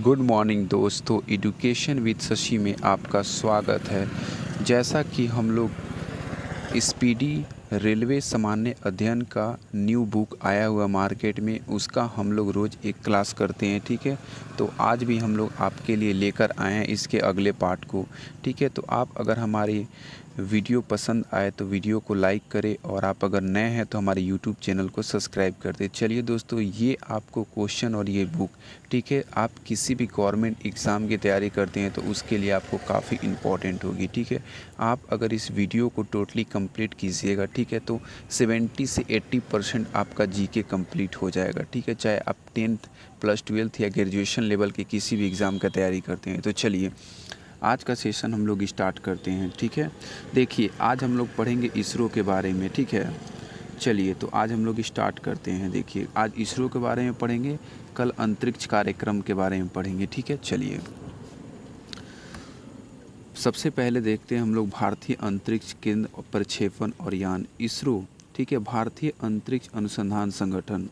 Good morning दोस्तों, education with Shashi में आपका स्वागत है। जैसा कि हम लोग स्पीडी रेलवे सामान्य अध्ययन का न्यू बुक आया हुआ मार्केट में, उसका हम लोग रोज़ एक क्लास करते हैं, ठीक है। तो आज भी हम लोग आपके लिए लेकर आए हैं इसके अगले पार्ट को, ठीक है। तो आप अगर हमारी वीडियो पसंद आए तो वीडियो को लाइक करें, और आप अगर नए हैं तो हमारे यूट्यूब चैनल को सब्सक्राइब कर दें। चलिए दोस्तों, ये आपको क्वेश्चन और ये बुक, ठीक है, आप किसी भी गवर्नमेंट एग्ज़ाम की तैयारी करते हैं तो उसके लिए आपको काफ़ी इम्पोर्टेंट होगी, ठीक है। आप अगर इस वीडियो को टोटली कंप्लीट कीजिएगा, ठीक है, तो 70 से 80% आपका जीके कंप्लीट हो जाएगा, ठीक है। चाहे आप 10th प्लस 12th या ग्रेजुएशन लेवल के किसी भी एग्ज़ाम का तैयारी करते हैं। तो चलिए आज का सेशन हम लोग स्टार्ट करते हैं, ठीक है। देखिए, आज हम लोग पढ़ेंगे इसरो के बारे में, ठीक है। चलिए, तो आज हम लोग स्टार्ट करते हैं। देखिए, आज इसरो के बारे में पढ़ेंगे, कल अंतरिक्ष कार्यक्रम के बारे में पढ़ेंगे, ठीक है। चलिए, सबसे पहले देखते हैं हम लोग भारतीय अंतरिक्ष केंद्र प्रक्षेपण और यान, इसरो, ठीक है। भारतीय अंतरिक्ष अनुसंधान संगठन,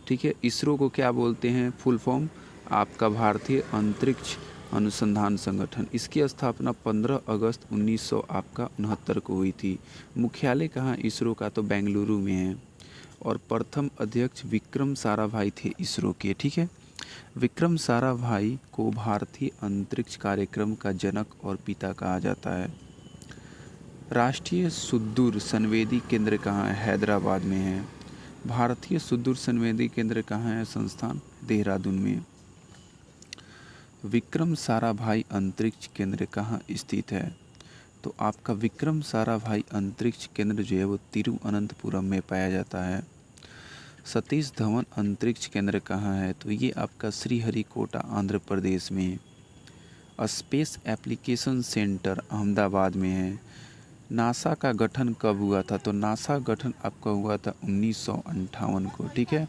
ठीक है। इसरो को क्या बोलते हैं, फुल फॉर्म आपका भारतीय अंतरिक्ष अनुसंधान संगठन। इसकी स्थापना 15 अगस्त 1969 को हुई थी। मुख्यालय कहाँ इसरो का, तो बेंगलुरु में है। और प्रथम अध्यक्ष विक्रम साराभाई थे इसरो के, ठीक है। विक्रम साराभाई को भारतीय अंतरिक्ष कार्यक्रम का जनक और पिता कहा जाता है। राष्ट्रीय सुदूर संवेदी केंद्र कहाँ है, हैदराबाद में है। भारतीय सुदूर संवेदी केंद्र कहाँ है, संस्थान देहरादून में। विक्रम साराभाई अंतरिक्ष केंद्र कहाँ स्थित है, तो आपका विक्रम साराभाई अंतरिक्ष केंद्र जो है वो तिरुवनंतपुरम में पाया जाता है। सतीश धवन अंतरिक्ष केंद्र कहाँ है, तो ये आपका श्रीहरिकोटा आंध्र प्रदेश में। स्पेस एप्लीकेशन सेंटर अहमदाबाद में है। नासा का गठन कब हुआ था, तो नासा गठन आपका हुआ था 1958 को, ठीक है।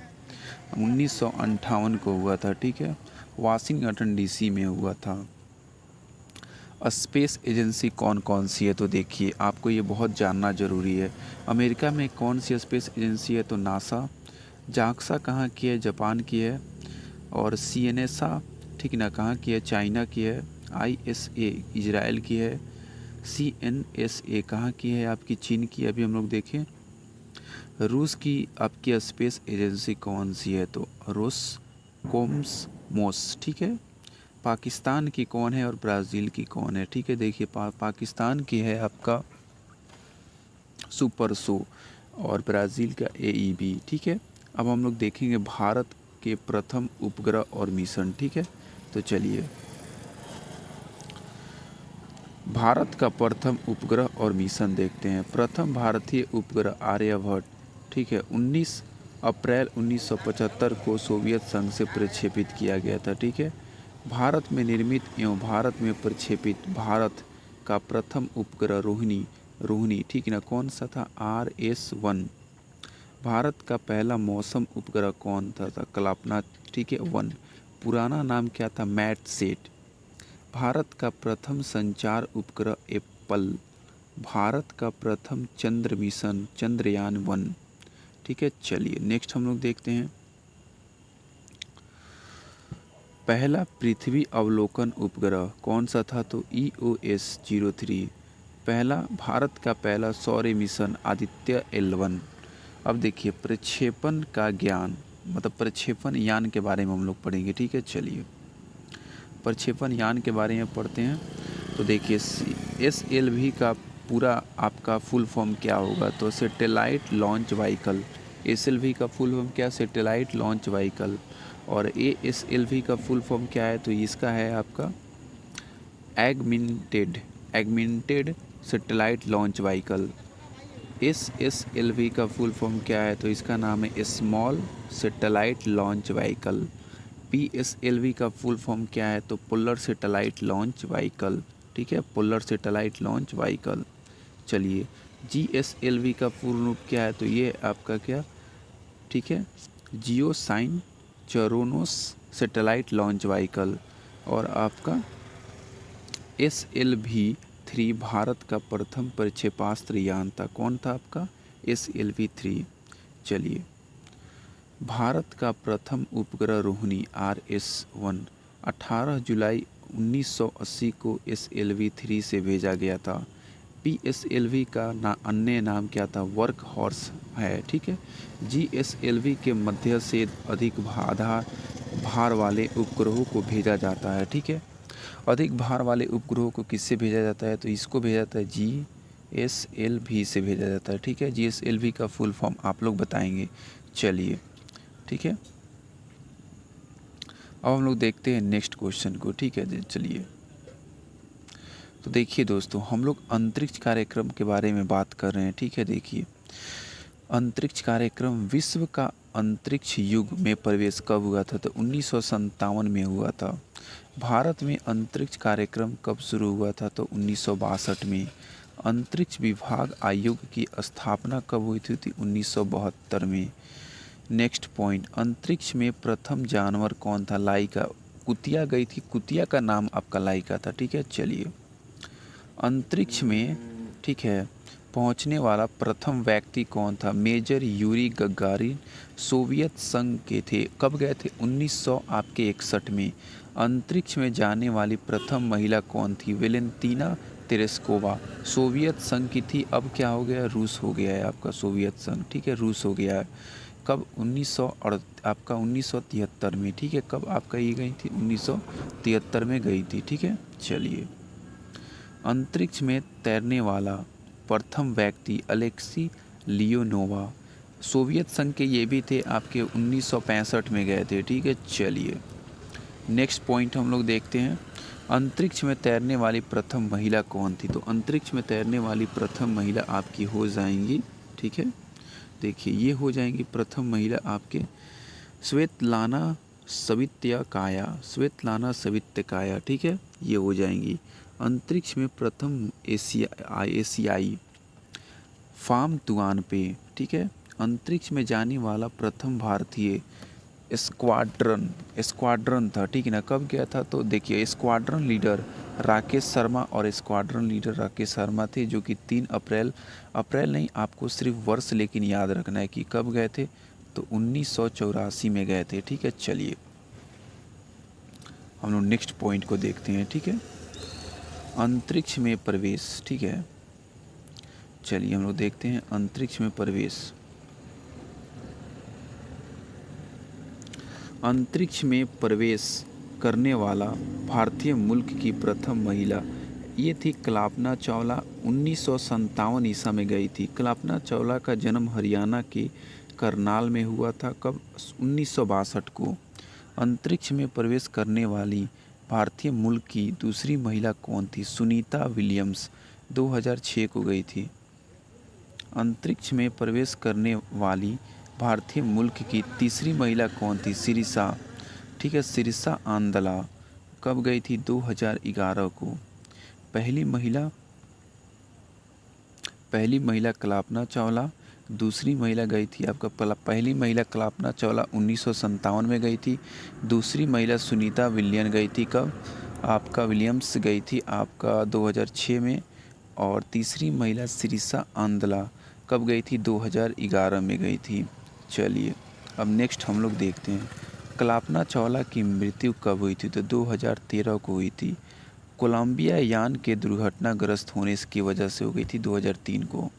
1958 को हुआ था, ठीक है। वाशिंगटन डीसी में हुआ था। स्पेस एजेंसी कौन कौन सी है, तो देखिए आपको ये बहुत जानना ज़रूरी है। अमेरिका में कौन सी स्पेस एजेंसी है, तो नासा। जाक्सा कहाँ की है, जापान की है। और सीएनएसआ, ठीक ना, कहाँ की है, चाइना की है। आईएसए इजराइल की है। सीएनएसए कहाँ की है, आपकी चीन की। अभी हम लोग देखें रूस की आपकी स्पेस एजेंसी कौन सी है, तो रोसकोसमोस, ठीक है। पाकिस्तान की कौन है और ब्राज़ील की कौन है, ठीक है। देखिए पाकिस्तान की है आपका सुपरसो और ब्राज़ील का एईबी, ठीक है। अब हम लोग देखेंगे भारत के प्रथम उपग्रह और मिशन, ठीक है। तो चलिए, भारत का प्रथम उपग्रह और मिशन देखते हैं। प्रथम भारतीय उपग्रह आर्यभट्ट, ठीक है, 19 अप्रैल 1975 को सोवियत संघ से प्रक्षेपित किया गया था, ठीक है। भारत में निर्मित एवं भारत में प्रक्षेपित भारत का प्रथम उपग्रह रोहिणी, ठीक है ना, कौन सा था, RS-1। भारत का पहला मौसम उपग्रह कौन था, कल्पना, ठीक है, 1। पुराना नाम क्या था, मैटसेट। भारत का प्रथम संचार उपग्रह एप्पल। भारत का प्रथम चंद्र मिशन चंद्रयान-1, ठीक है। चलिए नेक्स्ट हम लोग देखते हैं पहला पृथ्वी अवलोकन उपग्रह कौन सा था, तो EOS-03। पहला भारत का पहला सौर मिशन आदित्य L1। अब देखिए प्रक्षेपण का ज्ञान, मतलब प्रक्षेपण यान के बारे में हम लोग पढ़ेंगे, ठीक है। चलिए प्रक्षेपण यान के बारे में पढ़ते हैं। तो देखिए SLV का पूरा आपका फुल फॉर्म क्या होगा, तो सैटेलाइट लॉन्च व्हीकल। SLV का फुल फॉर्म क्या, सैटेलाइट लॉन्च व्हीकल। और ASLV का फुल फॉर्म क्या है, तो इसका है आपका एगमेंटेड सैटेलाइट लॉन्च व्हीकल। SSLV का फुल फॉर्म क्या है, तो इसका नाम है small satellite launch vehicle. PSLV का फुल फॉर्म क्या है, तो पोलर सैटेलाइट लॉन्च व्हीकल, ठीक है, पोलर सैटेलाइट लॉन्च व्हीकल। चलिए GSLV का फुल रूप क्या है, तो ये आपका क्या, ठीक है, जियो साइन चरोनोस सैटेलाइट लॉन्च व्हीकल। और आपका SLV-3 भारत का प्रथम प्रक्षेपास्त्र यान था, कौन था आपका, SLV-3। चलिए भारत का प्रथम उपग्रह रोहिणी RS-1 18 जुलाई 1980 को SLV-3 से भेजा गया था। PSLV का अन्य नाम क्या था? वर्क हॉर्स है, ठीक है। GSLV के मध्य से अधिक भार वाले उपग्रहों को भेजा जाता है, ठीक है। अधिक भार वाले उपग्रहों को किससे भेजा जाता है? तो इसको भेजा जाता है GSLV से भेजा जाता है, ठीक है। GSLV का फुल फॉर्म आप लोग बताएंगे, चलिए, ठीक है। अब हम लोग देखते हैं नेक्स्ट क्वेश्चन को, ठीक है। चलिए, तो देखिए दोस्तों, हम लोग अंतरिक्ष कार्यक्रम के बारे में बात कर रहे हैं, ठीक है। देखिए, अंतरिक्ष कार्यक्रम, विश्व का अंतरिक्ष युग में प्रवेश कब हुआ था? तो 1957 में हुआ था। भारत में अंतरिक्ष कार्यक्रम कब शुरू हुआ था? तो 1962 में। अंतरिक्ष विभाग आयोग की स्थापना कब हुई थी? 1972 में। नेक्स्ट पॉइंट, अंतरिक्ष में प्रथम जानवर कौन था? लाइका। कुतिया गई थी, कुतिया का नाम आपका लाइका था, ठीक है। चलिए, अंतरिक्ष में, ठीक है, पहुंचने वाला प्रथम व्यक्ति कौन था? मेजर यूरी गगारिन सोवियत संघ के थे। कब गए थे? 1961 में। अंतरिक्ष में जाने वाली प्रथम महिला कौन थी? वेलेंतीना तेरेस्कोवा। सोवियत संघ की थी, अब क्या हो गया? रूस हो गया है आपका सोवियत संघ, ठीक है, रूस हो गया है। कब? 1973 में, ठीक है। कब आपका ये गई थी? 1973 में गई थी, ठीक है। चलिए, अंतरिक्ष में तैरने वाला प्रथम व्यक्ति अलेक्सी लियोनोवा। सोवियत संघ के ये भी थे, आपके 1965 में गए थे, ठीक है। चलिए, नेक्स्ट पॉइंट हम लोग देखते हैं, अंतरिक्ष में तैरने वाली प्रथम महिला कौन थी? तो अंतरिक्ष में तैरने वाली प्रथम महिला आपकी हो जाएंगी, ठीक है। देखिए, ये हो जाएंगी प्रथम महिला आपके स्वेतलाना सवित्यकाया, ठीक है, ये हो जाएंगी। अंतरिक्ष में प्रथम एशियाई फार्म तुआन पे, ठीक है। अंतरिक्ष में जाने वाला प्रथम भारतीय स्क्वाड्रन था, ठीक है ना। कब गया था? तो देखिए, स्क्वाड्रन लीडर राकेश शर्मा थे, जो कि 3 अप्रैल नहीं, आपको सिर्फ वर्ष लेकिन याद रखना है कि कब गए थे। तो 1984 में गए थे, ठीक है। चलिए, हम लोग नेक्स्ट पॉइंट को देखते हैं, ठीक है। अंतरिक्ष में प्रवेश, ठीक है। चलिए, हम लोग देखते हैं अंतरिक्ष में प्रवेश। अंतरिक्ष में प्रवेश करने वाला भारतीय मुल्क की प्रथम महिला, ये थी कल्पना चावला। 1957 ईसा में गई थी। कल्पना चावला का जन्म हरियाणा के करनाल में हुआ था। कब? 1962 को। अंतरिक्ष में प्रवेश करने वाली भारतीय मुल्क की दूसरी महिला कौन थी? सुनीता विलियम्स, 2006 को गई थी। अंतरिक्ष में प्रवेश करने वाली भारतीय मुल्क की तीसरी महिला कौन थी? सिरिसा, ठीक है, सिरिसा आंदला। कब गई थी? 2011 को। पहली महिला कल्पना चावला, दूसरी महिला गई थी आपका पहली महिला कल्पना चावला 1957 में गई थी। दूसरी महिला सुनीता विलियन गई थी, कब? आपका विलियम्स गई थी आपका 2006 में। और तीसरी महिला सिरिसा आंदला कब गई थी? 2011 में गई थी। चलिए, अब नेक्स्ट हम लोग देखते हैं, कल्पना चावला की मृत्यु कब हुई थी? तो 2013 को हुई थी। कोलंबिया यान के दुर्घटनाग्रस्त होने की वजह से हो गई थी 2003 को।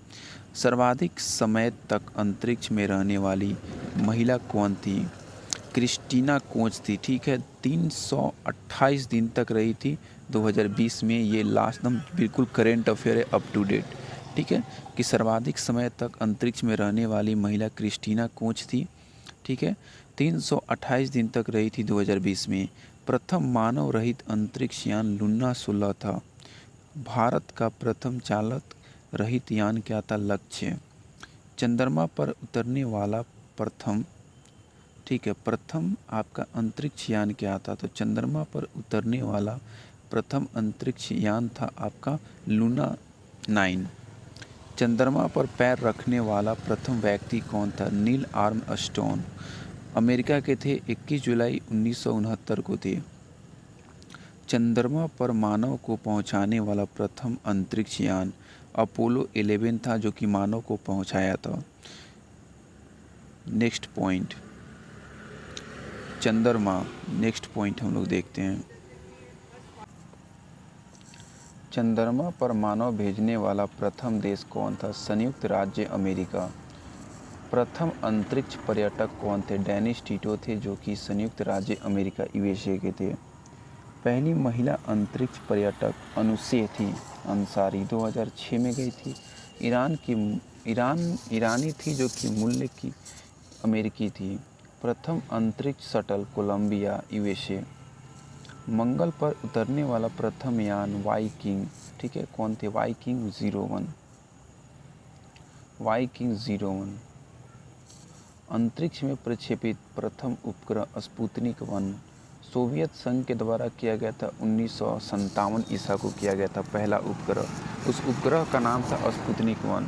सर्वाधिक समय तक अंतरिक्ष में रहने वाली महिला कौन थी? क्रिस्टीना कोच थी, ठीक है, 328 दिन तक रही थी 2020 में। ये लास्ट एकदम बिल्कुल करेंट अफेयर है, अप टू डेट, ठीक है, कि सर्वाधिक समय तक अंतरिक्ष में रहने वाली महिला क्रिस्टीना कोच थी, ठीक है। 328 दिन तक रही थी 2020 में। प्रथम मानव रहित अंतरिक्ष यान लूना 16 था। भारत का प्रथम चालक रहित यान क्या था? लक्ष्य। चंद्रमा पर उतरने वाला प्रथम, ठीक है, प्रथम आपका अंतरिक्ष यान क्या था? तो चंद्रमा पर उतरने वाला प्रथम अंतरिक्ष यान था आपका लूना 9। चंद्रमा पर पैर रखने वाला प्रथम व्यक्ति कौन था? नील आर्मस्ट्रॉन्ग, अमेरिका के थे, 21 जुलाई 1969 को थे। चंद्रमा पर मानव को पहुंचाने वाला प्रथम अंतरिक्ष यान अपोलो 11 था, जो कि मानव को पहुंचाया था। नेक्स्ट पॉइंट, चंद्रमा, नेक्स्ट पॉइंट हम लोग देखते हैं। चंद्रमा पर मानव भेजने वाला प्रथम देश कौन था? संयुक्त राज्य अमेरिका। प्रथम अंतरिक्ष पर्यटक कौन थे? डेनिस टिटो थे, जो कि संयुक्त राज्य अमेरिका यूएसए के थे। पहली महिला अंतरिक्ष पर्यटक अनुशे थी अंसारी, 2006 में गई थी। ईरानी थी, जो कि मूल्य की अमेरिकी थी। प्रथम अंतरिक्ष शटल कोलंबिया, यूएसए। मंगल पर उतरने वाला प्रथम यान वाइकिंग, ठीक है, कौन थे? वाइकिंग 01। वाइकिंग 01। अंतरिक्ष में प्रक्षेपित प्रथम उपग्रह स्पुतनिक 1 सोवियत संघ के द्वारा किया गया था। 1957 ईसा को किया गया था पहला उपग्रह। उस उपग्रह का नाम था स्पुतनिक 1।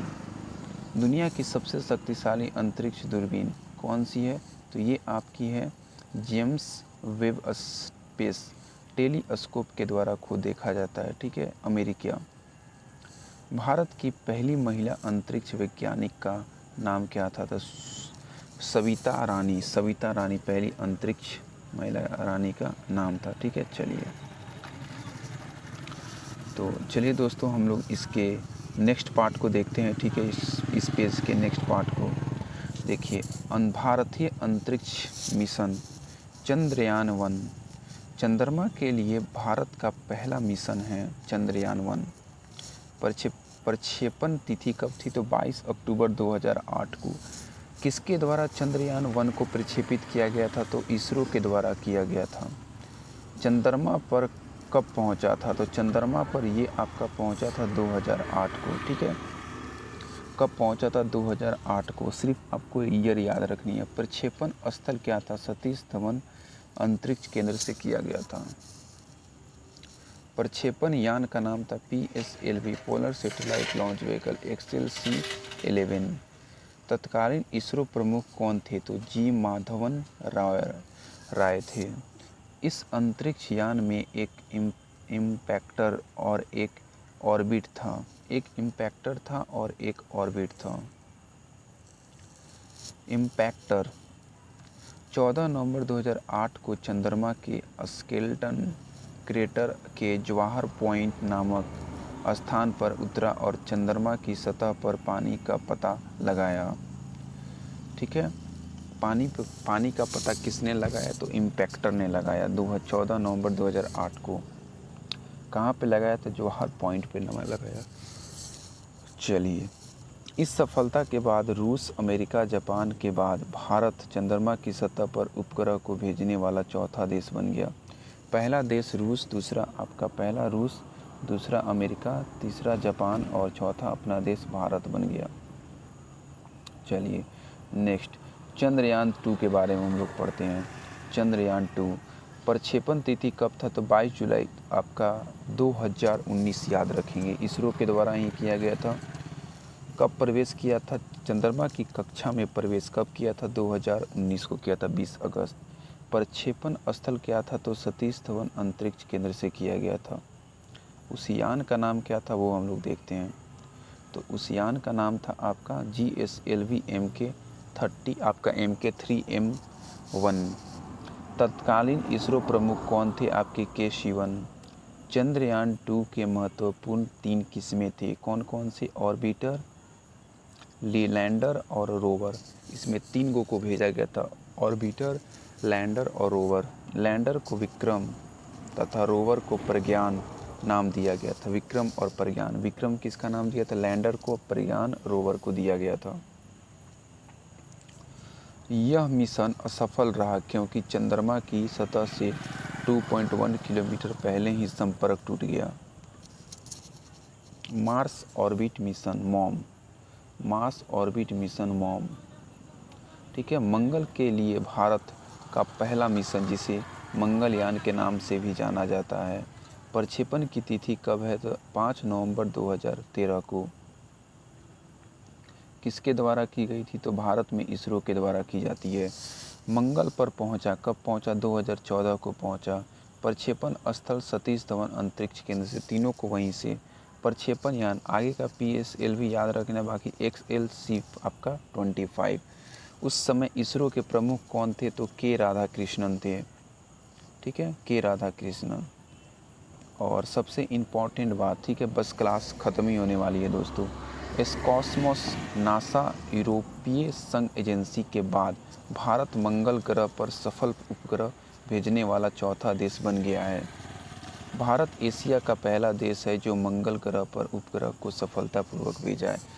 दुनिया की सबसे शक्तिशाली अंतरिक्ष दूरबीन कौन सी है? तो ये आपकी है जेम्स वेब स्पेस टेलीस्कोप के द्वारा खुद देखा जाता है, ठीक है, अमेरिका। भारत की पहली महिला अंतरिक्ष वैज्ञानिक का नाम क्या था? तो सविता रानी। सविता रानी पहली अंतरिक्ष महिला रानी का नाम था, ठीक है। चलिए दोस्तों, हम लोग इसके नेक्स्ट पार्ट को देखते हैं, ठीक है। इस पेज के नेक्स्ट पार्ट को देखिए। भारतीय अंतरिक्ष मिशन चंद्रयान 1। चंद्रमा के लिए भारत का पहला मिशन है चंद्रयान 1। प्रक्षेपण तिथि कब थी? तो 22 अक्टूबर 2008 को। किसके द्वारा चंद्रयान 1 को प्रक्षेपित किया गया था? तो इसरो के द्वारा किया गया था। चंद्रमा पर कब पहुंचा था? तो चंद्रमा पर ये आपका पहुंचा था 2008 को, ठीक है। कब पहुंचा था? 2008 को। सिर्फ आपको ईयर याद रखनी है। प्रक्षेपण स्थल क्या था? सतीश धवन अंतरिक्ष केंद्र से किया गया था। प्रक्षेपण यान का नाम था PSLV polar satellite launch vehicle XLC-11। तत्कालीन इसरो प्रमुख कौन थे? तो जी माधवन राय थे। इस अंतरिक्ष यान में एक इम्पैक्टर और एक ऑर्बिट था। एक इम्पैक्टर था और एक ऑर्बिट था। इम्पैक्टर 14 नवंबर 2008 को चंद्रमा के स्केलेटन क्रेटर के जवाहर पॉइंट नामक स्थान पर उतरा और चंद्रमा की सतह पर पानी का पता लगाया, ठीक है। पानी का पता किसने लगाया? तो इम्पैक्टर ने लगाया 14 नवंबर 2008 को। कहाँ पे लगाया था? जवाहर पॉइंट पे लगाया। चलिए, इस सफलता के बाद रूस, अमेरिका, जापान के बाद भारत चंद्रमा की सतह पर उपग्रह को भेजने वाला चौथा देश बन गया। पहला देश रूस, दूसरा अमेरिका, तीसरा जापान और चौथा अपना देश भारत बन गया। चलिए नेक्स्ट, चंद्रयान 2 के बारे में हम लोग पढ़ते हैं। चंद्रयान 2 प्रक्षेपण तिथि कब था? तो 22 जुलाई आपका 2019 याद रखेंगे। इसरो के द्वारा ही किया गया था। कब प्रवेश किया था? चंद्रमा की कक्षा में प्रवेश कब किया था? 2019 को किया था, 20 अगस्त। प्रक्षेपण स्थल क्या था? तो सतीश धवन अंतरिक्ष केंद्र से किया गया था। उस यान का नाम क्या था? वो हम लोग देखते हैं। तो उस यान का नाम था आपका GSLV MK-30, आपका MK-3M1। तत्कालीन इसरो प्रमुख कौन थे? आपके के शिवन। चंद्रयान 2 के महत्वपूर्ण 3 किस्में थे। कौन कौन से? ऑर्बिटर, लैंडर और रोवर। इसमें 3 को भेजा गया था, ऑर्बिटर, लैंडर और रोवर। लैंडर को विक्रम तथा रोवर को प्रज्ञान नाम दिया गया था। विक्रम और प्रज्ञान। विक्रम किसका नाम दिया था? लैंडर को। प्रज्ञान रोवर को दिया गया था। यह मिशन असफल रहा क्योंकि चंद्रमा की सतह से 2.1 किलोमीटर पहले ही संपर्क टूट गया। Mars orbit mission mom. Mars orbit mission mom, ठीक है। मंगल के लिए भारत का पहला मिशन, जिसे मंगलयान के नाम से भी जाना जाता है। प्रक्षेपण की तिथि कब है? तो 5 नवंबर 2013 को। किसके द्वारा की गई थी? तो भारत में इसरो के द्वारा की जाती है। मंगल पर पहुंचा, कब पहुंचा? 2014 को पहुंचा। प्रक्षेपण स्थल सतीश धवन अंतरिक्ष केंद्र से, तीनों को वहीं से। प्रक्षेपण यान आगे का PSLV याद रखना, बाकी XLC आपका 25। उस समय इसरो के प्रमुख कौन थे? तो के राधाकृष्णन थे। ठीक है, के राधाकृष्णन। और सबसे इम्पॉर्टेंट बात, ठीक है, बस क्लास ख़त्म ही होने वाली है दोस्तों। इस कॉस्मोस नासा यूरोपीय संघ एजेंसी के बाद भारत मंगल ग्रह पर सफल उपग्रह भेजने वाला चौथा देश बन गया है। भारत एशिया का पहला देश है जो मंगल ग्रह पर उपग्रह को सफलतापूर्वक भेजा है।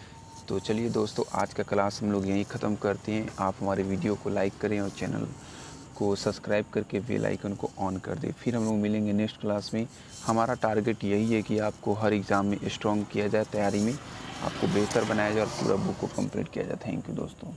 तो चलिए दोस्तों, आज का क्लास हम लोग यहीं ख़त्म करते हैं। आप हमारे वीडियो को लाइक करें और चैनल को सब्सक्राइब करके बेल आइकन को ऑन कर दें। फिर हम लोग मिलेंगे नेक्स्ट क्लास में। हमारा टारगेट यही है कि आपको हर एग्ज़ाम में स्ट्रॉन्ग किया जाए, तैयारी में आपको बेहतर बनाया जाए और पूरा बुक को कंप्लीट किया जाए। थैंक यू दोस्तों।